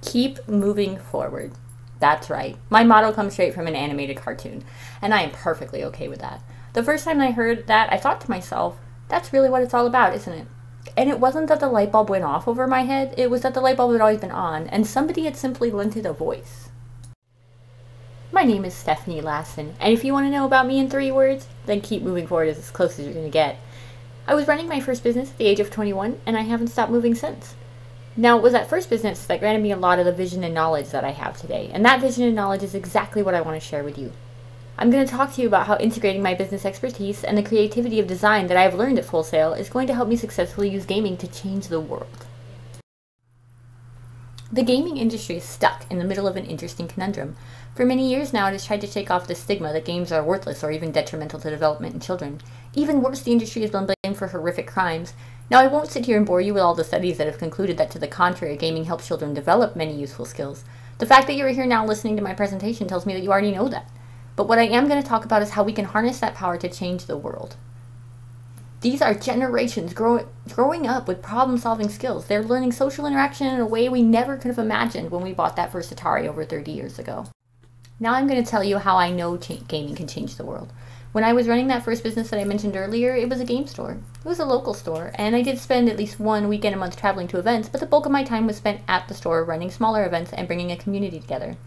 Keep moving forward. That's right. My motto comes straight from an animated cartoon, and I am perfectly okay with that. The first time I heard that, I thought to myself, that's really what it's all about, isn't it? And it wasn't that the light bulb went off over my head, it was that the light bulb had always been on, and somebody had simply lent it a voice. My name is Stephanie Lassen, and if you want to know about me in 3 words, then keep moving forward as close as you're going to get. I was running my first business at the age of 21, and I haven't stopped moving since. Now, it was that first business that granted me a lot of the vision and knowledge that I have today, and that vision and knowledge is exactly what I want to share with you. I'm going to talk to you about how integrating my business expertise and the creativity of design that I have learned at Full Sail is going to help me successfully use gaming to change the world. The gaming industry is stuck in the middle of an interesting conundrum. For many years now, it has tried to shake off the stigma that games are worthless or even detrimental to development in children. Even worse, the industry has been blamed for horrific crimes. Now, I won't sit here and bore you with all the studies that have concluded that to the contrary, gaming helps children develop many useful skills. The fact that you're here now listening to my presentation tells me that you already know that. But what I am going to talk about is how we can harness that power to change the world. These are generations growing up with problem-solving skills. They're learning social interaction in a way we never could have imagined when we bought that first Atari over 30 years ago. Now I'm going to tell you how I know gaming can change the world. When I was running that first business that I mentioned earlier, it was a game store. It was a local store, and I did spend at least 1 weekend a month traveling to events, but the bulk of my time was spent at the store running smaller events and bringing a community together.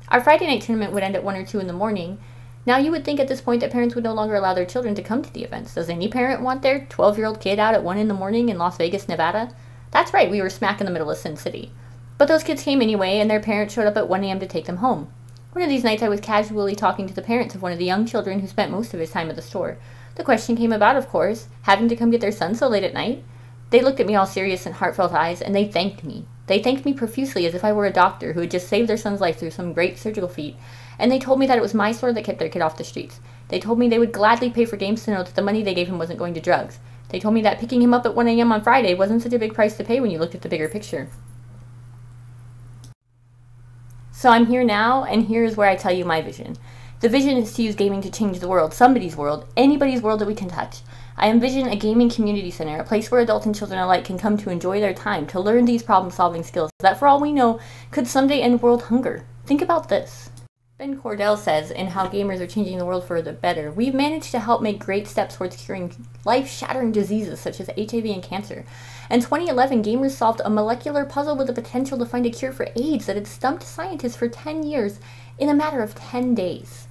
Our Friday night tournament would end at 1 or 2 in the morning. Now you would think at this point that parents would no longer allow their children to come to the events. Does any parent want their 12-year-old kid out at 1 in the morning in Las Vegas, Nevada? That's right, we were smack in the middle of Sin City. But those kids came anyway, and their parents showed up at 1 a.m. to take them home. One of these nights I was casually talking to the parents of one of the young children who spent most of his time at the store. The question came about, of course, having to come get their son so late at night. They looked at me all serious and heartfelt eyes, and they thanked me. They thanked me profusely as if I were a doctor who had just saved their son's life through some great surgical feat, and they told me that it was my store that kept their kid off the streets. They told me they would gladly pay for games to know that the money they gave him wasn't going to drugs. They told me that picking him up at 1 a.m. on Friday wasn't such a big price to pay when you looked at the bigger picture. So I'm here now, and here is where I tell you my vision. The vision is to use gaming to change the world, somebody's world, anybody's world that we can touch. I envision a gaming community center, a place where adults and children alike can come to enjoy their time, to learn these problem-solving skills that, for all we know, could someday end world hunger. Think about this. Ben Cordell says, in How Gamers Are Changing the World for the Better, we've managed to help make great steps towards curing life-shattering diseases such as HIV and cancer. In 2011, gamers solved a molecular puzzle with the potential to find a cure for AIDS that had stumped scientists for 10 years in a matter of 10 days.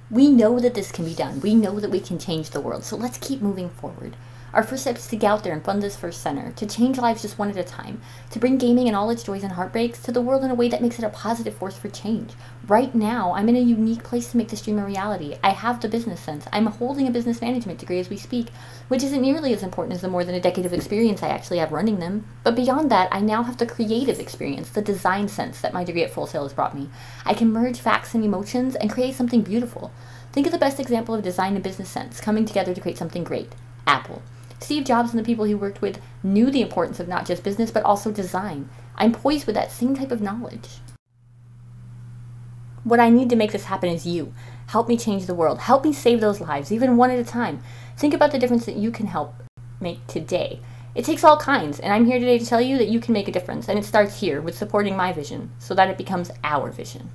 We know that this can be done. We know that we can change the world, so let's keep moving forward. Our first step is to get out there and fund this first center, to change lives just one at a time, to bring gaming and all its joys and heartbreaks to the world in a way that makes it a positive force for change. Right now, I'm in a unique place to make this dream a reality. I have the business sense. I'm holding a business management degree as we speak, which isn't nearly as important as the more than a decade of experience I actually have running them. But beyond that, I now have the creative experience, the design sense that my degree at Full Sail has brought me. I can merge facts and emotions and create something beautiful. Think of the best example of design and business sense coming together to create something great. Apple. Steve Jobs and the people he worked with knew the importance of not just business, but also design. I'm poised with that same type of knowledge. What I need to make this happen is you. Help me change the world. Help me save those lives, even one at a time. Think about the difference that you can help make today. It takes all kinds, and I'm here today to tell you that you can make a difference, and it starts here with supporting my vision so that it becomes our vision.